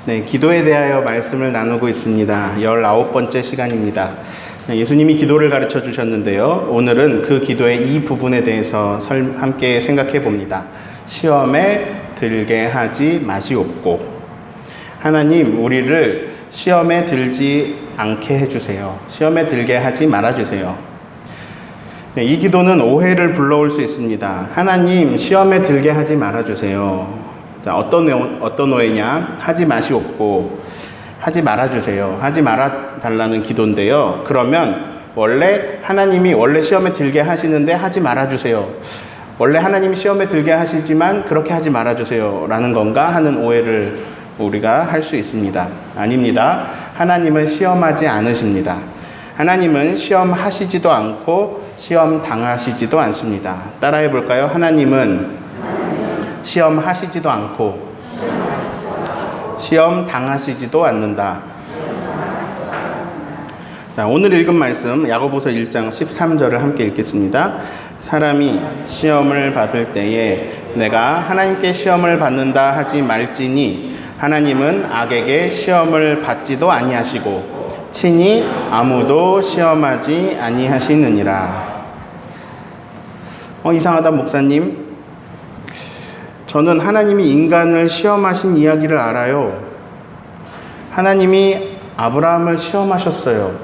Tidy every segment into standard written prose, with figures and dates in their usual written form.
네, 기도에 대하여 말씀을 나누고 있습니다. 19번째 시간입니다. 예수님이 기도를 가르쳐 주셨는데요. 오늘은 그 기도의 이 부분에 대해서 함께 생각해 봅니다. 시험에 들게 하지 마시옵고. 하나님, 우리를 시험에 들지 않게 해주세요. 시험에 들게 하지 말아주세요. 네, 이 기도는 오해를 불러올 수 있습니다. 하나님, 시험에 들게 하지 말아주세요. 자, 어떤 오해냐? 하지 마시옵고, 하지 말아주세요. 하지 말아달라는 기도인데요. 그러면 하나님이 원래 시험에 들게 하시는데 하지 말아주세요. 원래 하나님이 시험에 들게 하시지만 그렇게 하지 말아주세요. 라는 건가 하는 오해를 우리가 할 수 있습니다. 아닙니다. 하나님은 시험하지 않으십니다. 하나님은 시험하시지도 않고 시험 당하시지도 않습니다. 따라해 볼까요? 하나님은 시험하시지도 않고 시험 당하시지도 않는다. 자, 오늘 읽은 말씀 야고보서 1장 13절을 함께 읽겠습니다. 사람이 시험을 받을 때에 내가 하나님께 시험을 받는다 하지 말지니 하나님은 악에게 시험을 받지도 아니하시고 친히 아무도 시험하지 아니하시느니라. 이상하다 목사님. 저는 하나님이 인간을 시험하신 이야기를 알아요. 하나님이 아브라함을 시험하셨어요.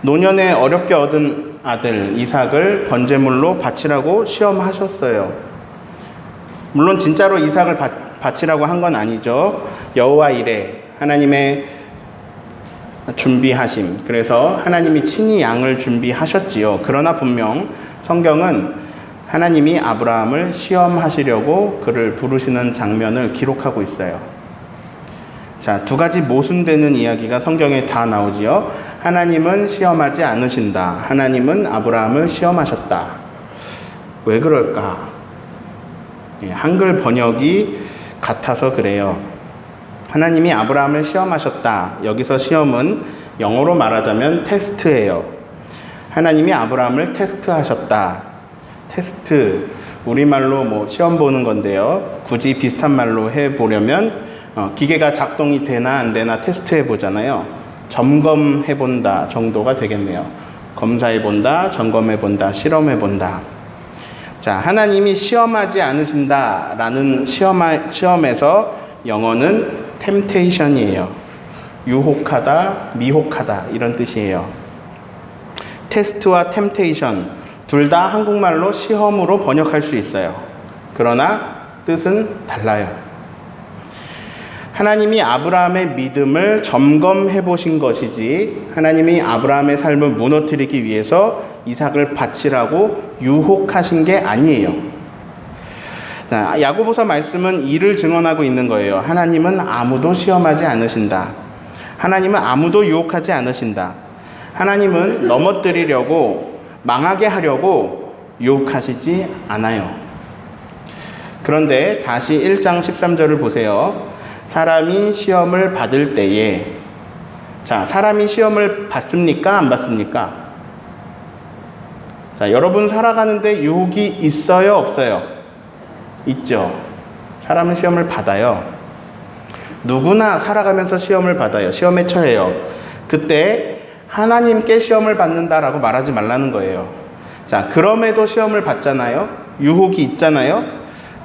노년에 어렵게 얻은 아들 이삭을 번제물로 바치라고 시험하셨어요. 물론 진짜로 이삭을 바치라고 한 건 아니죠. 여호와 이레, 하나님의 준비하심. 그래서 하나님이 친히 양을 준비하셨지요. 그러나 분명 성경은 하나님이 아브라함을 시험하시려고 그를 부르시는 장면을 기록하고 있어요. 자, 두 가지 모순되는 이야기가 성경에 다 나오지요. 하나님은 시험하지 않으신다. 하나님은 아브라함을 시험하셨다. 왜 그럴까? 한글 번역이 같아서 그래요. 하나님이 아브라함을 시험하셨다. 여기서 시험은 영어로 말하자면 테스트예요. 하나님이 아브라함을 테스트하셨다. 테스트, 우리말로 시험 보는 건데요. 굳이 비슷한 말로 해보려면 기계가 작동이 되나 안 되나 테스트해 보잖아요. 점검해 본다 정도가 되겠네요. 검사해 본다, 점검해 본다, 실험해 본다. 자, 하나님이 시험하지 않으신다라는 시험에서 영어는 temptation이에요. 유혹하다, 미혹하다 이런 뜻이에요. 테스트와 temptation 둘 다 한국말로 시험으로 번역할 수 있어요. 그러나 뜻은 달라요. 하나님이 아브라함의 믿음을 점검해 보신 것이지 하나님이 아브라함의 삶을 무너뜨리기 위해서 이삭을 바치라고 유혹하신 게 아니에요. 자, 야고보서 말씀은 이를 증언하고 있는 거예요. 하나님은 아무도 시험하지 않으신다. 하나님은 아무도 유혹하지 않으신다. 하나님은 넘어뜨리려고 망하게 하려고 유혹하시지 않아요. 그런데 다시 1장 13절을 보세요. 사람이 시험을 받을 때에, 자, 사람이 시험을 받습니까? 안 받습니까? 자, 여러분 살아가는데 유혹이 있어요? 없어요? 있죠. 사람은 시험을 받아요. 누구나 살아가면서 시험을 받아요. 시험에 처해요. 그때 하나님께 시험을 받는다라고 말하지 말라는 거예요. 자, 그럼에도 시험을 받잖아요. 유혹이 있잖아요.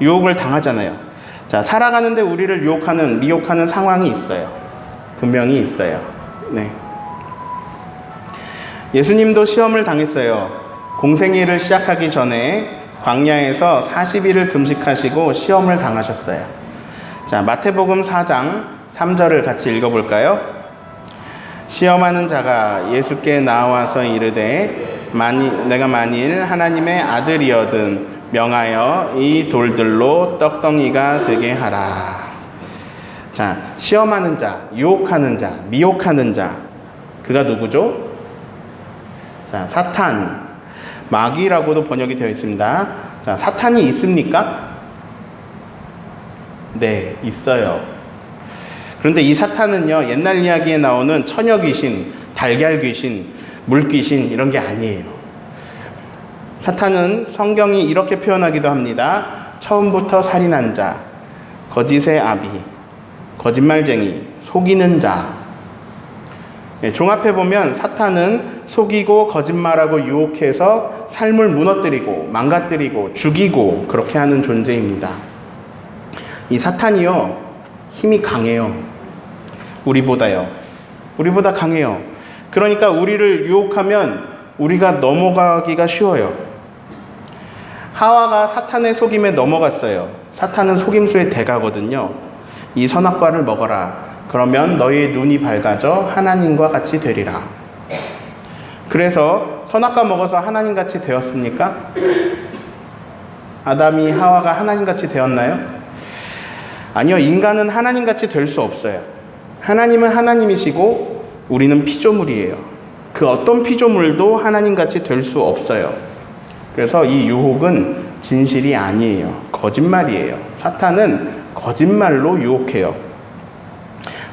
유혹을 당하잖아요. 자, 살아가는데 우리를 유혹하는, 미혹하는 상황이 있어요. 분명히 있어요. 네. 예수님도 시험을 당했어요. 공생애를 시작하기 전에 광야에서 40일을 금식하시고 시험을 당하셨어요. 자, 마태복음 4장 3절을 같이 읽어볼까요? 시험하는 자가 예수께 나와서 이르되 내가 만일 하나님의 아들이거든 명하여 이 돌들로 떡덩이가 되게 하라. 자, 시험하는 자, 유혹하는 자, 미혹하는 자, 그가 누구죠? 자, 사탄, 마귀라고도 번역이 되어 있습니다. 자, 사탄이 있습니까? 네, 있어요. 그런데 이 사탄은요, 옛날 이야기에 나오는 처녀 귀신, 달걀 귀신, 물 귀신 이런 게 아니에요. 사탄은 성경이 이렇게 표현하기도 합니다. 처음부터 살인한 자, 거짓의 아비, 거짓말쟁이, 속이는 자. 종합해보면 사탄은 속이고 거짓말하고 유혹해서 삶을 무너뜨리고 망가뜨리고 죽이고 그렇게 하는 존재입니다. 이 사탄이요, 힘이 강해요. 우리보다요. 우리보다 강해요. 그러니까 우리를 유혹하면 우리가 넘어가기가 쉬워요. 하와가 사탄의 속임에 넘어갔어요. 사탄은 속임수의 대가거든요. 이 선악과를 먹어라. 그러면 너희의 눈이 밝아져 하나님과 같이 되리라. 그래서 선악과 먹어서 하나님같이 되었습니까? 아담이 하와가 하나님같이 되었나요? 아니요. 인간은 하나님같이 될 수 없어요. 하나님은 하나님이시고 우리는 피조물이에요. 그 어떤 피조물도 하나님같이 될 수 없어요. 그래서 이 유혹은 진실이 아니에요. 거짓말이에요. 사탄은 거짓말로 유혹해요.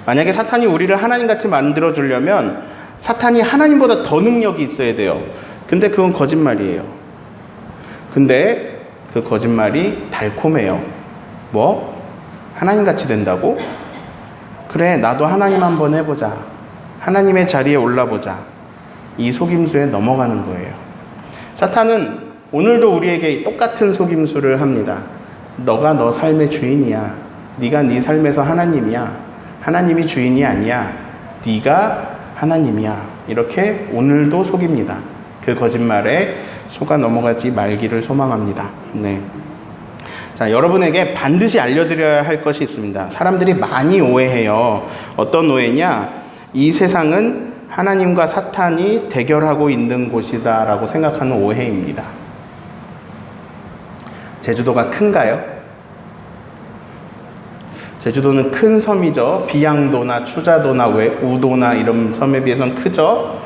만약에 사탄이 우리를 하나님같이 만들어주려면 사탄이 하나님보다 더 능력이 있어야 돼요. 근데 그건 거짓말이에요. 근데 그 거짓말이 달콤해요. 뭐? 하나님같이 된다고? 그래, 나도 하나님 한번 해보자. 하나님의 자리에 올라보자. 이 속임수에 넘어가는 거예요. 사탄은 오늘도 우리에게 똑같은 속임수를 합니다. 너가 너 삶의 주인이야. 네가 네 삶에서 하나님이야. 하나님이 주인이 아니야. 네가 하나님이야. 이렇게 오늘도 속입니다. 그 거짓말에 속아 넘어가지 말기를 소망합니다. 네. 자, 여러분에게 반드시 알려드려야 할 것이 있습니다. 사람들이 많이 오해해요. 어떤 오해냐? 이 세상은 하나님과 사탄이 대결하고 있는 곳이다라고 생각하는 오해입니다. 제주도가 큰가요? 제주도는 큰 섬이죠. 비양도나 추자도나 우도나 이런 섬에 비해서는 크죠.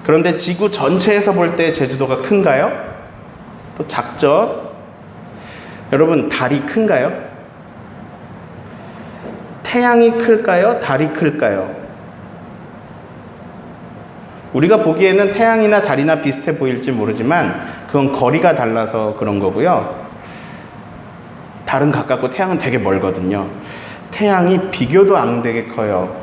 그런데 지구 전체에서 볼 때 제주도가 큰가요? 또 작죠. 여러분, 달이 큰가요? 태양이 클까요? 달이 클까요? 우리가 보기에는 태양이나 달이나 비슷해 보일지 모르지만 그건 거리가 달라서 그런 거고요. 달은 가깝고 태양은 되게 멀거든요. 태양이 비교도 안 되게 커요.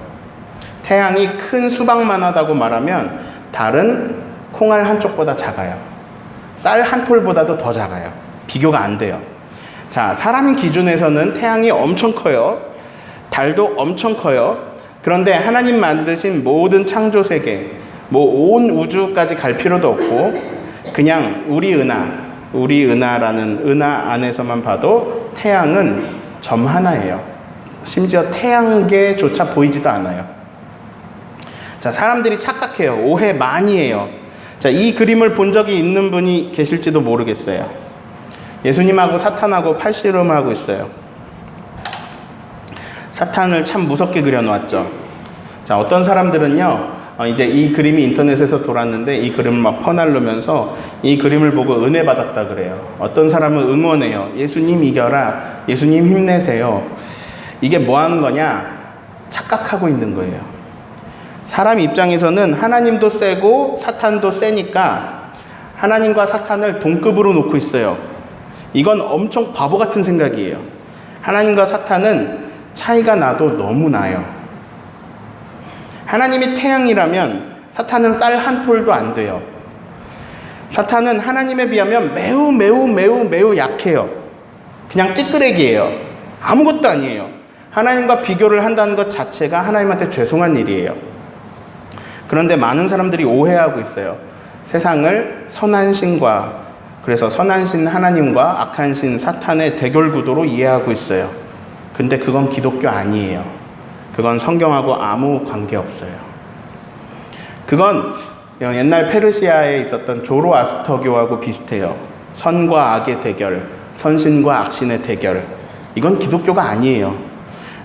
태양이 큰 수박만 하다고 말하면 달은 콩알 한쪽보다 작아요. 쌀 한 톨보다도 더 작아요. 비교가 안 돼요. 자, 사람 기준에서는 태양이 엄청 커요. 달도 엄청 커요. 그런데 하나님 만드신 모든 창조 세계, 온 우주까지 갈 필요도 없고 그냥 우리 은하라는 은하 안에서만 봐도 태양은 점 하나예요. 심지어 태양계조차 보이지도 않아요. 자, 사람들이 착각해요. 오해 많이 해요. 자, 이 그림을 본 적이 있는 분이 계실지도 모르겠어요. 예수님하고 사탄하고 팔씨름하고 있어요. 사탄을 참 무섭게 그려놓았죠. 자, 어떤 사람들은요, 이제 이 그림이 인터넷에서 돌았는데 이 그림을 막 퍼날르면서 이 그림을 보고 은혜 받았다 그래요. 어떤 사람은 응원해요. 예수님 이겨라. 예수님 힘내세요. 이게 뭐 하는 거냐? 착각하고 있는 거예요. 사람 입장에서는 하나님도 세고 사탄도 세니까 하나님과 사탄을 동급으로 놓고 있어요. 이건 엄청 바보 같은 생각이에요. 하나님과 사탄은 차이가 나도 너무 나요. 하나님이 태양이라면 사탄은 쌀 한 톨도 안 돼요. 사탄은 하나님에 비하면 매우 약해요. 그냥 찌끄레기예요. 아무것도 아니에요. 하나님과 비교를 한다는 것 자체가 하나님한테 죄송한 일이에요. 그런데 많은 사람들이 오해하고 있어요. 세상을 선한 신과, 그래서 선한 신 하나님과 악한 신 사탄의 대결 구도로 이해하고 있어요. 근데 그건 기독교 아니에요. 그건 성경하고 아무 관계없어요. 그건 옛날 페르시아에 있었던 조로아스터교하고 비슷해요. 선과 악의 대결, 선신과 악신의 대결. 이건 기독교가 아니에요.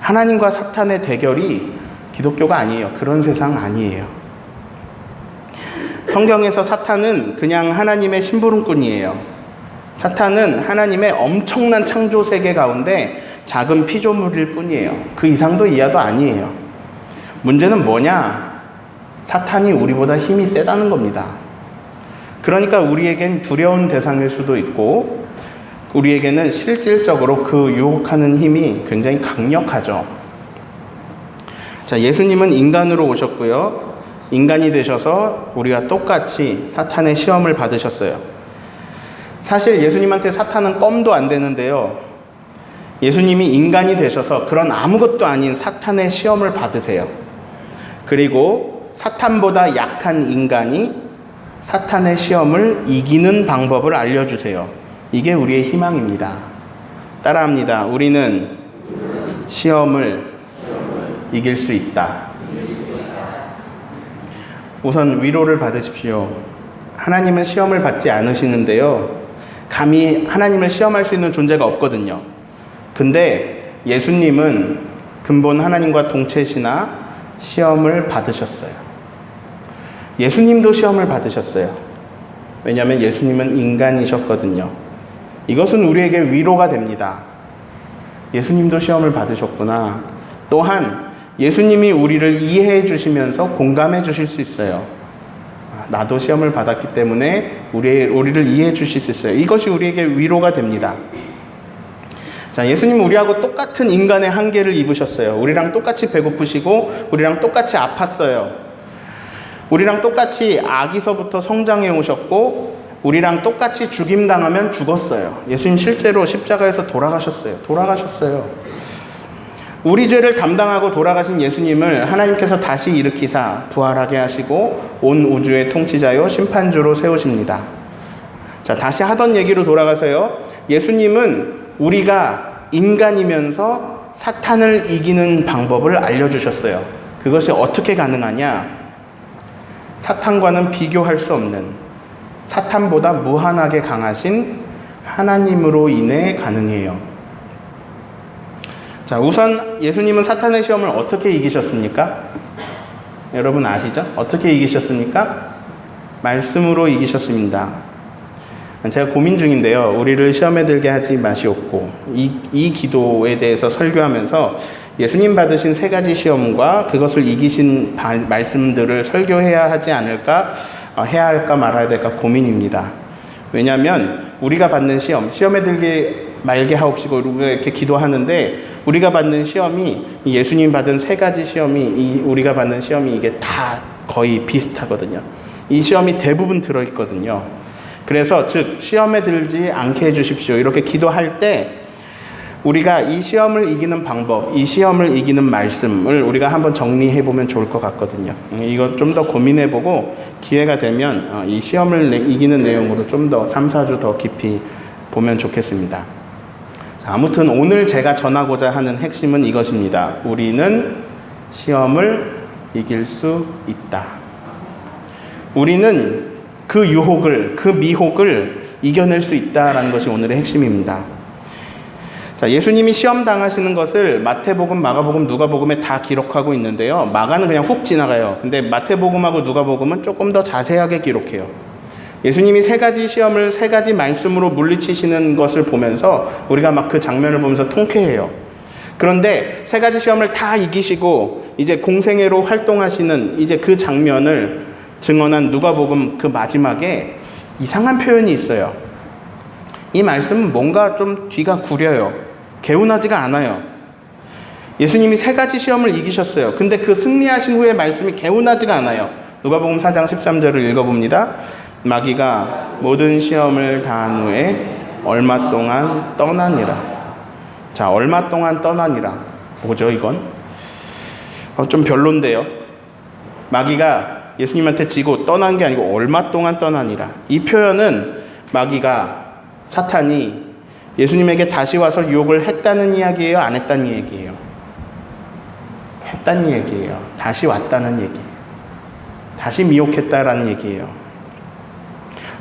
하나님과 사탄의 대결이 기독교가 아니에요. 그런 세상 아니에요. 성경에서 사탄은 그냥 하나님의 심부름꾼이에요. 사탄은 하나님의 엄청난 창조 세계 가운데 작은 피조물일 뿐이에요. 그 이상도 이하도 아니에요. 문제는 뭐냐? 사탄이 우리보다 힘이 세다는 겁니다. 그러니까 우리에겐 두려운 대상일 수도 있고 우리에게는 실질적으로 그 유혹하는 힘이 굉장히 강력하죠. 자, 예수님은 인간으로 오셨고요. 인간이 되셔서 우리와 똑같이 사탄의 시험을 받으셨어요. 사실 예수님한테 사탄은 껌도 안 되는데요. 예수님이 인간이 되셔서 그런 아무것도 아닌 사탄의 시험을 받으세요. 그리고 사탄보다 약한 인간이 사탄의 시험을 이기는 방법을 알려주세요. 이게 우리의 희망입니다. 따라합니다. 우리는 시험을 이길 수 있다. 우선 위로를 받으십시오. 하나님은 시험을 받지 않으시는데요. 감히 하나님을 시험할 수 있는 존재가 없거든요. 근데 예수님은 근본 하나님과 동체시나 시험을 받으셨어요. 예수님도 시험을 받으셨어요. 왜냐하면 예수님은 인간이셨거든요. 이것은 우리에게 위로가 됩니다. 예수님도 시험을 받으셨구나. 또한 예수님이 우리를 이해해 주시면서 공감해 주실 수 있어요. 나도 시험을 받았기 때문에 우리를 이해해 주실 수 있어요. 이것이 우리에게 위로가 됩니다. 자, 예수님은 우리하고 똑같은 인간의 한계를 입으셨어요. 우리랑 똑같이 배고프시고 우리랑 똑같이 아팠어요. 우리랑 똑같이 아기서부터 성장해 오셨고 우리랑 똑같이 죽임당하면 죽었어요. 예수님 실제로 십자가에서 돌아가셨어요. 우리 죄를 담당하고 돌아가신 예수님을 하나님께서 다시 일으키사 부활하게 하시고 온 우주의 통치자요 심판주로 세우십니다. 자, 다시 하던 얘기로 돌아가서요. 예수님은 우리가 인간이면서 사탄을 이기는 방법을 알려주셨어요. 그것이 어떻게 가능하냐? 사탄과는 비교할 수 없는 사탄보다 무한하게 강하신 하나님으로 인해 가능해요. 자, 우선 예수님은 사탄의 시험을 어떻게 이기셨습니까? 여러분 아시죠? 어떻게 이기셨습니까? 말씀으로 이기셨습니다. 제가 고민 중인데요. 우리를 시험에 들게 하지 마시옵고 이 기도에 대해서 설교하면서 예수님 받으신 3가지 시험과 그것을 이기신 말씀들을 설교해야 하지 않을까, 해야 할까 말아야 될까 고민입니다. 왜냐하면 우리가 받는 시험에 들게 말게 하옵시고 우리가 이렇게 기도하는데 우리가 받는 시험이 예수님 받은 3가지 시험이 우리가 받는 시험이 이게 다 거의 비슷하거든요. 이 시험이 대부분 들어있거든요. 그래서 즉 시험에 들지 않게 해주십시오. 이렇게 기도할 때 우리가 이 시험을 이기는 방법, 이 시험을 이기는 말씀을 우리가 한번 정리해보면 좋을 것 같거든요. 이거 좀 더 고민해보고 기회가 되면 이 시험을 이기는 내용으로 좀 더 3, 4주 더 깊이 보면 좋겠습니다. 자, 아무튼 오늘 제가 전하고자 하는 핵심은 이것입니다. 우리는 시험을 이길 수 있다. 우리는 그 유혹을, 그 미혹을 이겨낼 수 있다라는 것이 오늘의 핵심입니다. 자, 예수님이 시험 당하시는 것을 마태복음, 마가복음, 누가복음에 다 기록하고 있는데요. 마가는 그냥 훅 지나가요. 근데 마태복음하고 누가복음은 조금 더 자세하게 기록해요. 예수님이 3가지 시험을 3가지 말씀으로 물리치시는 것을 보면서 우리가 막 그 장면을 보면서 통쾌해요. 그런데 3가지 시험을 다 이기시고 이제 공생애로 활동하시는 이제 그 장면을 증언한 누가복음 그 마지막에 이상한 표현이 있어요. 이 말씀은 뭔가 좀 뒤가 구려요. 개운하지가 않아요. 예수님이 3가지 시험을 이기셨어요. 근데 그 승리하신 후에 말씀이 개운하지가 않아요. 누가복음 4장 13절을 읽어봅니다. 마귀가 모든 시험을 다한 후에 얼마 동안 떠나니라. 자, 얼마 동안 떠나니라. 뭐죠 이건? 좀 별론데요. 마귀가 예수님한테 지고 떠난 게 아니고 얼마 동안 떠나니라. 이 표현은 마귀가, 사탄이 예수님에게 다시 와서 유혹을 했다는 이야기예요? 안 했다는 얘기예요? 했다는 얘기예요. 다시 왔다는 얘기. 다시 미혹했다라는 얘기예요.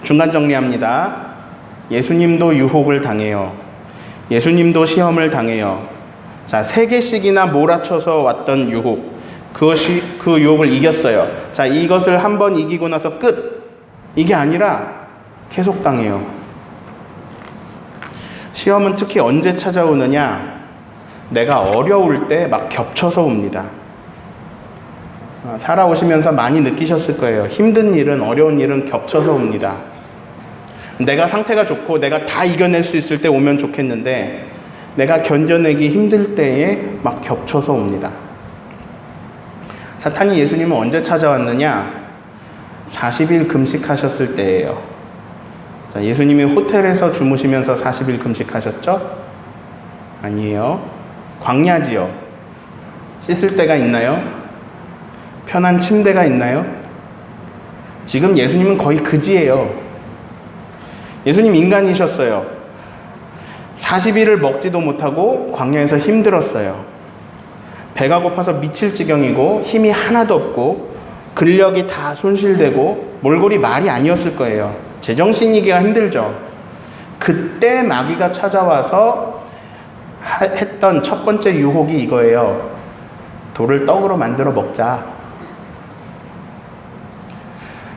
중간 정리합니다. 예수님도 유혹을 당해요. 예수님도 시험을 당해요. 자, 3개씩이나 몰아쳐서 왔던 유혹. 그것이 그 유혹을 이겼어요. 자, 이것을 한번 이기고 나서 끝. 이게 아니라 계속 당해요. 시험은 특히 언제 찾아오느냐? 내가 어려울 때 막 겹쳐서 옵니다. 살아오시면서 많이 느끼셨을 거예요. 힘든 일은, 어려운 일은 겹쳐서 옵니다. 내가 상태가 좋고 내가 다 이겨낼 수 있을 때 오면 좋겠는데 내가 견뎌내기 힘들 때에 막 겹쳐서 옵니다. 사탄이 예수님을 언제 찾아왔느냐? 40일 금식하셨을 때예요. 자, 예수님이 호텔에서 주무시면서 40일 금식하셨죠? 아니에요. 광야지요. 씻을 데가 있나요? 편한 침대가 있나요? 지금 예수님은 거의 그지예요. 예수님 인간이셨어요. 40일을 먹지도 못하고 광야에서 힘들었어요. 배가 고파서 미칠 지경이고 힘이 하나도 없고 근력이 다 손실되고 몰골이 말이 아니었을 거예요. 제정신이기가 힘들죠. 그때 마귀가 찾아와서 했던 첫 번째 유혹이 이거예요. 돌을 떡으로 만들어 먹자.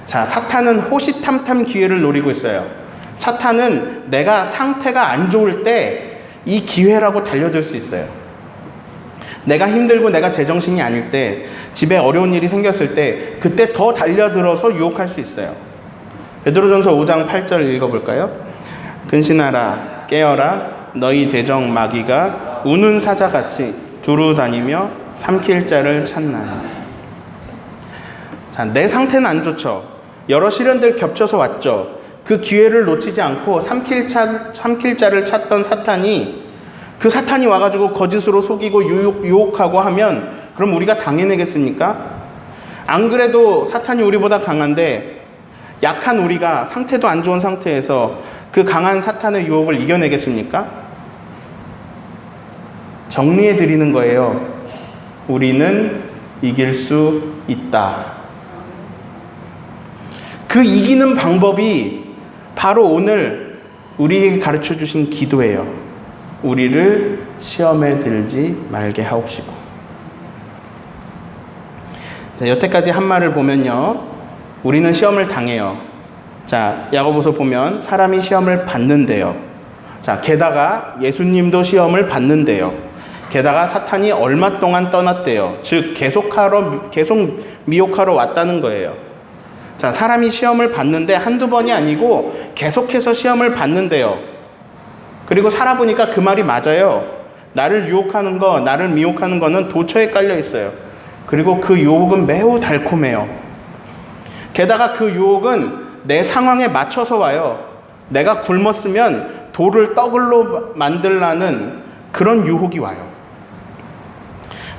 자, 사탄은 호시탐탐 기회를 노리고 있어요. 사탄은 내가 상태가 안 좋을 때 이 기회라고 달려들 수 있어요. 내가 힘들고 내가 제정신이 아닐 때, 집에 어려운 일이 생겼을 때 그때 더 달려들어서 유혹할 수 있어요. 베드로전서 5장 8절 읽어볼까요? 근신하라 깨어라 너희 대적 마귀가 우는 사자같이 두루 다니며 삼킬 자를 찾나니. 자, 내 상태는 안 좋죠. 여러 시련들 겹쳐서 왔죠. 그 기회를 놓치지 않고 삼킬 자를 찾던 사탄이, 그 사탄이 와가지고 거짓으로 속이고 유혹하고 하면 그럼 우리가 당해내겠습니까? 안 그래도 사탄이 우리보다 강한데 약한 우리가 상태도 안 좋은 상태에서 그 강한 사탄의 유혹을 이겨내겠습니까? 정리해 드리는 거예요. 우리는 이길 수 있다. 그 이기는 방법이 바로 오늘 우리에게 가르쳐 주신 기도예요. 우리를 시험에 들지 말게 하옵시고. 자, 여태까지 한 말을 보면요, 우리는 시험을 당해요. 자, 야고보서 보면 사람이 시험을 받는데요. 자, 게다가 예수님도 시험을 받는데요. 게다가 사탄이 얼마 동안 떠났대요. 즉 계속 미혹하러 왔다는 거예요. 자, 사람이 시험을 받는데 한두 번이 아니고 계속해서 시험을 받는데요. 그리고 살아보니까 그 말이 맞아요. 나를 유혹하는 거, 나를 미혹하는 거는 도처에 깔려 있어요. 그리고 그 유혹은 매우 달콤해요. 게다가 그 유혹은 내 상황에 맞춰서 와요. 내가 굶었으면 돌을 떡으로 만들라는 그런 유혹이 와요.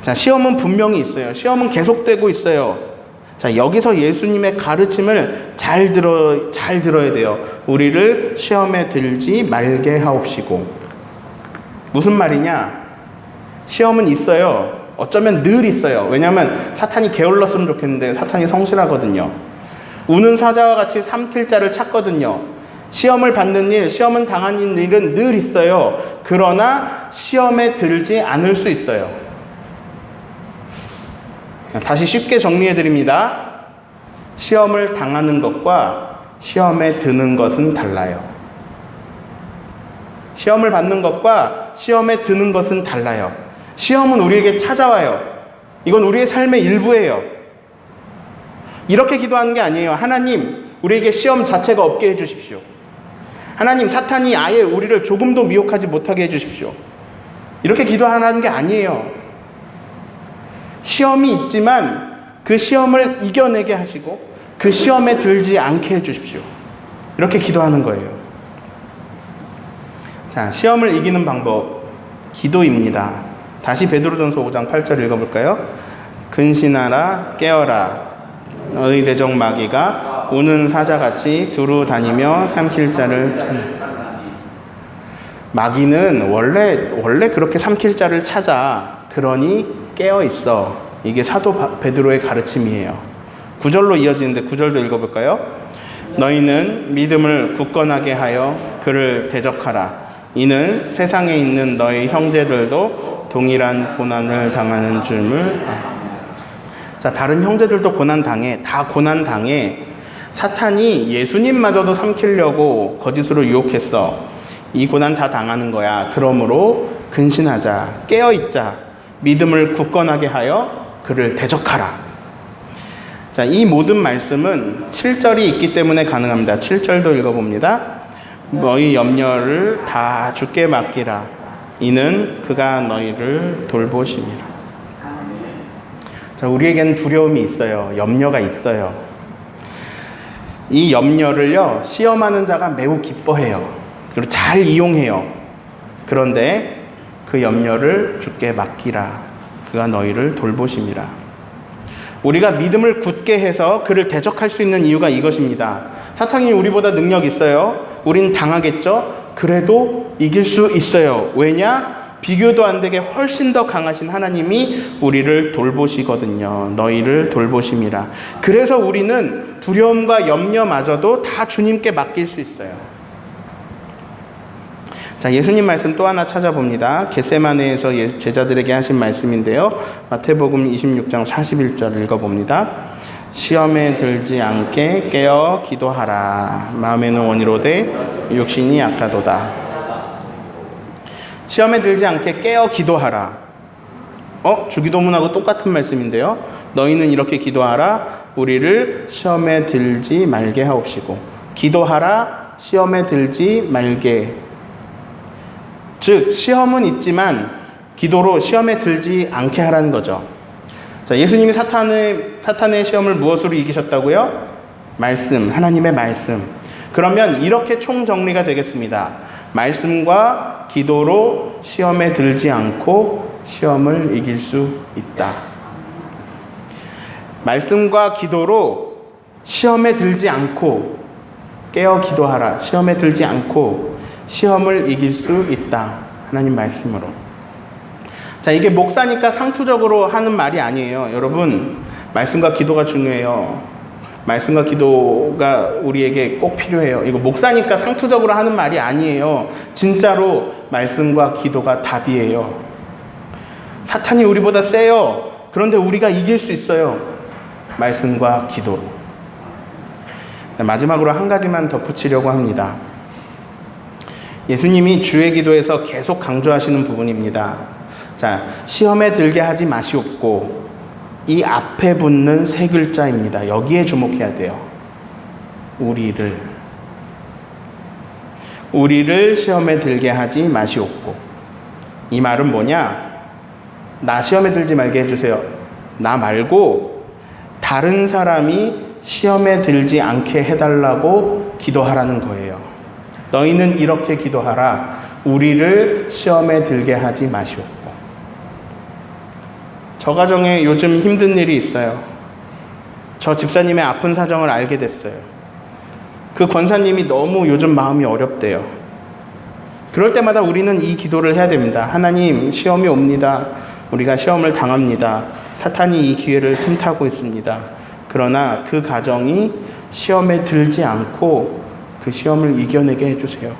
자, 시험은 분명히 있어요. 시험은 계속되고 있어요. 자, 여기서 예수님의 가르침을 잘 들어야 돼요. 우리를 시험에 들지 말게 하옵시고. 무슨 말이냐? 시험은 있어요. 어쩌면 늘 있어요. 왜냐하면 사탄이 게을렀으면 좋겠는데 사탄이 성실하거든요. 우는 사자와 같이 삼킬 자를 찾거든요. 시험을 받는 일, 시험은 당하는 일은 늘 있어요. 그러나 시험에 들지 않을 수 있어요. 다시 쉽게 정리해 드립니다. 시험을 당하는 것과 시험에 드는 것은 달라요. 시험을 받는 것과 시험에 드는 것은 달라요. 시험은 우리에게 찾아와요. 이건 우리의 삶의 일부예요. 이렇게 기도하는 게 아니에요. 하나님, 우리에게 시험 자체가 없게 해주십시오. 하나님, 사탄이 아예 우리를 조금도 미혹하지 못하게 해주십시오. 이렇게 기도하는 게 아니에요. 시험이 있지만 그 시험을 이겨내게 하시고 그 시험에 들지 않게 해주십시오. 이렇게 기도하는 거예요. 자, 시험을 이기는 방법, 기도입니다. 다시 베드로전서 5장 8절 읽어볼까요? 근신하라 깨어라 너희 대적 마귀가 우는 사자같이 두루 다니며 삼킬 자를 찾는. 마귀는 원래 그렇게 삼킬 자를 찾아. 그러니 깨어 있어. 이게 사도 베드로의 가르침이에요. 9절로 이어지는데 9절도 읽어볼까요? 너희는 믿음을 굳건하게 하여 그를 대적하라. 이는 세상에 있는 너희 형제들도 동일한 고난을 당하는 줄을. 자, 다른 형제들도 다 고난 당해. 사탄이 예수님마저도 삼키려고 거짓으로 유혹했어. 이 고난 다 당하는 거야. 그러므로 근신하자, 깨어있자, 믿음을 굳건하게 하여 그를 대적하라. 자, 이 모든 말씀은 7절이 있기 때문에 가능합니다. 7절도 읽어봅니다. 너희 염려를 다 주께 맡기라. 이는 그가 너희를 돌보심이라. 자, 우리에겐 두려움이 있어요. 염려가 있어요. 이 염려를요, 시험하는 자가 매우 기뻐해요. 그리고 잘 이용해요. 그런데 그 염려를 주께 맡기라. 그가 너희를 돌보심이라. 우리가 믿음을 굳게 해서 그를 대적할 수 있는 이유가 이것입니다. 사탄이 우리보다 능력 있어요. 우린 당하겠죠. 그래도 이길 수 있어요. 왜냐? 비교도 안 되게 훨씬 더 강하신 하나님이 우리를 돌보시거든요. 너희를 돌보심이라. 그래서 우리는 두려움과 염려마저도 다 주님께 맡길 수 있어요. 자, 예수님 말씀 또 하나 찾아봅니다. 겟세마네에서 제자들에게 하신 말씀인데요. 마태복음 26장 41절 읽어봅니다. 시험에 들지 않게 깨어 기도하라. 마음에는 원이로되 육신이 약하도다. 시험에 들지 않게 깨어 기도하라. 주기도문하고 똑같은 말씀인데요. 너희는 이렇게 기도하라. 우리를 시험에 들지 말게 하옵시고. 기도하라. 시험에 들지 말게. 즉 시험은 있지만 기도로 시험에 들지 않게 하라는 거죠. 자, 예수님이 사탄의 시험을 무엇으로 이기셨다고요? 말씀, 하나님의 말씀. 그러면 이렇게 총정리가 되겠습니다. 말씀과 기도로 시험에 들지 않고 시험을 이길 수 있다. 말씀과 기도로 시험에 들지 않고 깨어 기도하라. 시험에 들지 않고 시험을 이길 수 있다. 하나님 말씀으로. 자, 이게 목사니까 상투적으로 하는 말이 아니에요. 여러분, 말씀과 기도가 중요해요. 말씀과 기도가 우리에게 꼭 필요해요. 이거 목사니까 상투적으로 하는 말이 아니에요. 진짜로 말씀과 기도가 답이에요. 사탄이 우리보다 세요. 그런데 우리가 이길 수 있어요. 말씀과 기도로. 마지막으로 한 가지만 덧붙이려고 합니다. 예수님이 주의 기도에서 계속 강조하시는 부분입니다. 자, 시험에 들게 하지 마시옵고, 이 앞에 붙는 세 글자입니다. 여기에 주목해야 돼요. 우리를 시험에 들게 하지 마시옵고. 이 말은 뭐냐? 나 시험에 들지 말게 해주세요. 나 말고 다른 사람이 시험에 들지 않게 해달라고 기도하라는 거예요. 너희는 이렇게 기도하라. 우리를 시험에 들게 하지 마시옵고. 저 가정에 요즘 힘든 일이 있어요. 저 집사님의 아픈 사정을 알게 됐어요. 그 권사님이 너무 요즘 마음이 어렵대요. 그럴 때마다 우리는 이 기도를 해야 됩니다. 하나님, 시험이 옵니다. 우리가 시험을 당합니다. 사탄이 이 기회를 틈타고 있습니다. 그러나 그 가정이 시험에 들지 않고 그 시험을 이겨내게 해주세요.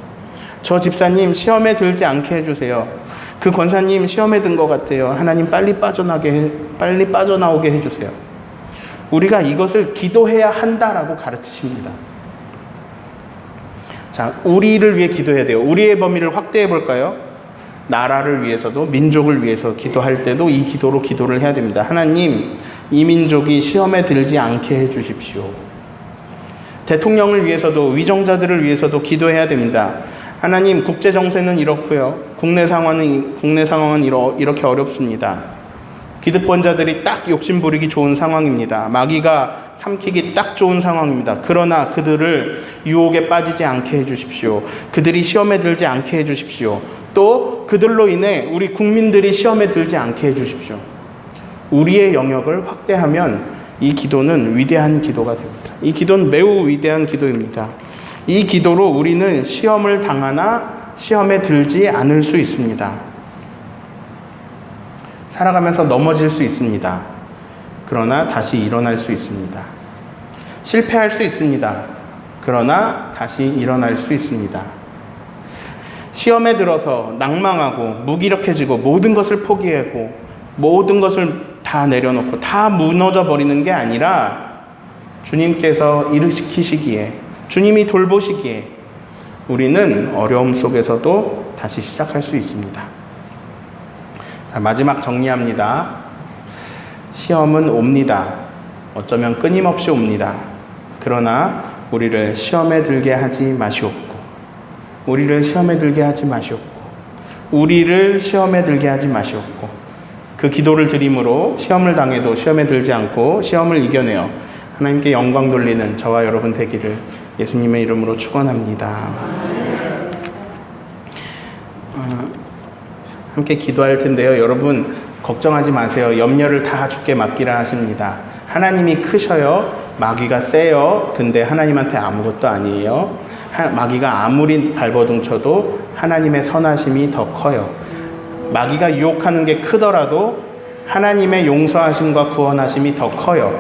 저 집사님 시험에 들지 않게 해주세요. 그 권사님 시험에 든 것 같아요. 하나님 빨리 빠져나오게 해주세요. 우리가 이것을 기도해야 한다라고 가르치십니다. 자, 우리를 위해 기도해야 돼요. 우리의 범위를 확대해 볼까요? 나라를 위해서도 민족을 위해서 기도할 때도 이 기도로 기도를 해야 됩니다. 하나님, 이 민족이 시험에 들지 않게 해주십시오. 대통령을 위해서도 위정자들을 위해서도 기도해야 됩니다. 하나님, 국제 정세는 이렇고요. 국내 상황은 이렇게 어렵습니다. 기득권자들이 딱 욕심 부리기 좋은 상황입니다. 마귀가 삼키기 딱 좋은 상황입니다. 그러나 그들을 유혹에 빠지지 않게 해주십시오. 그들이 시험에 들지 않게 해주십시오. 또 그들로 인해 우리 국민들이 시험에 들지 않게 해주십시오. 우리의 영역을 확대하면 이 기도는 위대한 기도가 됩니다. 이 기도는 매우 위대한 기도입니다. 이 기도로 우리는 시험을 당하나 시험에 들지 않을 수 있습니다. 살아가면서 넘어질 수 있습니다. 그러나 다시 일어날 수 있습니다. 실패할 수 있습니다. 그러나 다시 일어날 수 있습니다. 시험에 들어서 낭망하고 무기력해지고 모든 것을 포기하고 모든 것을 다 내려놓고 다 무너져 버리는 게 아니라 주님께서 일으키시기에, 주님이 돌보시기에 우리는 어려움 속에서도 다시 시작할 수 있습니다. 자, 마지막 정리합니다. 시험은 옵니다. 어쩌면 끊임없이 옵니다. 그러나 우리를 시험에 들게 하지 마시옵고, 우리를 시험에 들게 하지 마시옵고, 우리를 시험에 들게 하지 마시옵고, 그 기도를 드림으로 시험을 당해도 시험에 들지 않고 시험을 이겨내어 하나님께 영광 돌리는 저와 여러분 되기를 예수님의 이름으로 축원합니다. 함께 기도할 텐데요. 여러분 걱정하지 마세요. 염려를 다 주께 맡기라 하십니다. 하나님이 크셔요. 마귀가 세요. 근데 하나님한테 아무것도 아니에요. 마귀가 아무리 발버둥 쳐도 하나님의 선하심이 더 커요. 마귀가 유혹하는 게 크더라도 하나님의 용서하심과 구원하심이 더 커요.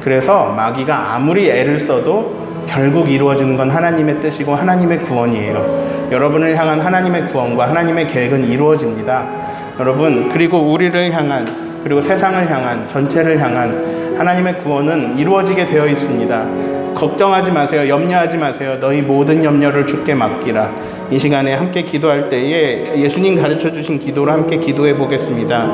그래서 마귀가 아무리 애를 써도 결국 이루어지는 건 하나님의 뜻이고 하나님의 구원이에요. 여러분을 향한 하나님의 구원과 하나님의 계획은 이루어집니다. 여러분, 그리고 우리를 향한, 그리고 세상을 향한, 전체를 향한 하나님의 구원은 이루어지게 되어 있습니다. 걱정하지 마세요. 염려하지 마세요. 너희 모든 염려를 주께 맡기라. 이 시간에 함께 기도할 때에 예수님 가르쳐 주신 기도로 함께 기도해 보겠습니다.